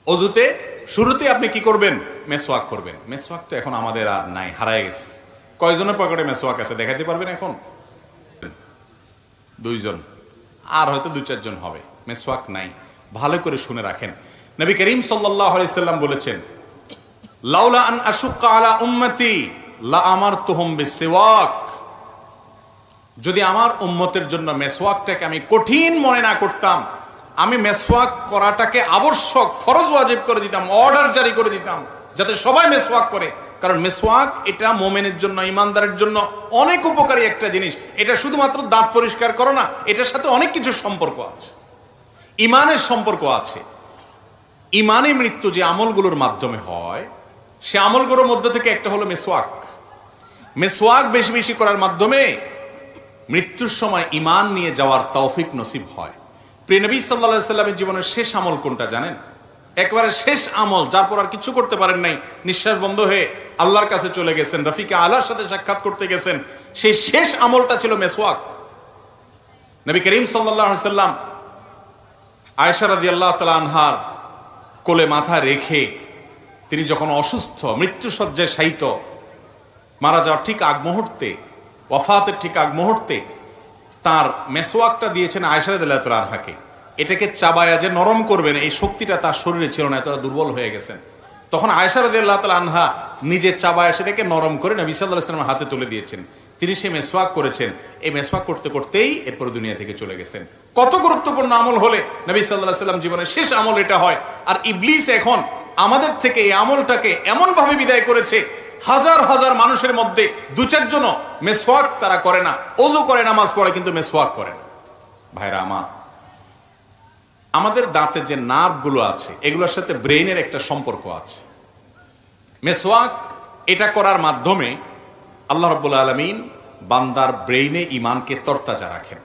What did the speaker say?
অজুতে শুরুতে আপনি কি করবেন? মেসওয়াক করবেন। মেসওয়াক তো এখন আমাদের আর নাই, হারায় গেছে। কয়জনের পকেটে মেসওয়াক আছে দেখাতে পারবেন এখন? 2 জন, আর হয়তো 2-4 জন হবে। মেসওয়াক নাই। ভালো করে শুনে রাখেন, নবী করিম সাল্লাল্লাহু আলাইহি সাল্লাম বলেছেন, লাউলা আন আশুক্কা আলা উম্মতি লা আমারতুহুম বিসওয়াক। যদি আমার উম্মতের জন্য মেসওয়াকটাকে আমি কঠিন মনে না করতাম, আমি মেসওয়াক করাটাকে আবশ্যক, ফরজ ওয়াজিব করে দিতাম, অর্ডার জারি করে দিতাম যাতে সবাই মেসওয়াক করে। কারণ মেসওয়াক এটা মুমিনের জন্য, ইমানদারের জন্য অনেক উপকারী একটা জিনিস। এটা শুধুমাত্র দাঁত পরিষ্কার করো না, এটার সাথে অনেক কিছু সম্পর্ক আছে, ইমানের সম্পর্ক আছে। ইমানে মৃত্যু যে আমলগুলোর মাধ্যমে হয়, সে আমলগুলোর মধ্যে থেকে একটা হলো মেসওয়াক। মেসওয়াক বেশি বেশি করার মাধ্যমে মৃত্যুর সময় ইমান নিয়ে যাওয়ার তৌফিক নসিব হয়। প্রিয় নবী সাল্লাল্লাহু আলাইহি সাল্লামের জীবনের শেষ আমল কোনটা জানেন? একবারে শেষ আমল, যার পর আর কিছু করতে পারেন নাই, নিঃশ্বাস বন্ধ হয়ে আল্লাহর কাছে চলে গেছেন, রফিকে আলার সাথে সাক্ষাৎ করতে গেছেন, সেই শেষ আমলটা ছিল মেসওয়াক। নবী করিম সাল্লাল্লাহু আলাইহি সাল্লাম আয়েশা রাদিয়াল্লাহু তাআলা আনহার কোলে মাথা রেখে তিনি যখন অসুস্থ, মৃত্যুসজ্জায় শায়িত, মারা যাওয়ার ঠিক আগ মুহূর্তে, ওয়াফাতের ঠিক আগ মুহূর্তে তার মেসওয়াকটা দিয়েছেন আয়েশা রাদিয়াল্লাহু তাআলা আনহাকে। এটাকে চাবায়া যে নরম করবেন, এই শক্তিটা তার শরীরে ছিল না, এতটা দুর্বল হয়ে গেছেন। তখন আয়েশা রাদিয়াল্লাহু তাআলা আনহা নিজে চাবায়া সেটাকে নরম করে নবী সাল্লাল্লাহু আলাইহি ওয়াসাল্লামের হাতে তুলে দিয়েছেন। তিনি সে মেসওয়াক করেছেন। এই মেসওয়াক করতে করতেই এরপর দুনিয়া থেকে চলে গেছেন। কত গুরুত্বপূর্ণ আমল হলে নবী সাল্লাল্লাহু আলাইহি ওয়াসাল্লাম জীবনের শেষ আমল এটা হয়। আর ইবলিস এখন আমাদের থেকে এই আমলটাকে এমনভাবে বিদায় করেছে, হাজার হাজার মানুষের মধ্যে 2-4 জনও মেসওয়াক তারা করে না। ওযু করে, নামাজ পড়ে, কিন্তু মেসওয়াক করে না। ভাইরা আমার, আমাদের দাঁতে যে নার্ভগুলো আছে এগুলোর সাথে ব্রেইনের একটা সম্পর্ক আছে। মেসওয়াক এটা করার মাধ্যমে আল্লাহ রাব্বুল আলামিন বান্দার ব্রেইনে ইমানকে তরতাজা রাখেন।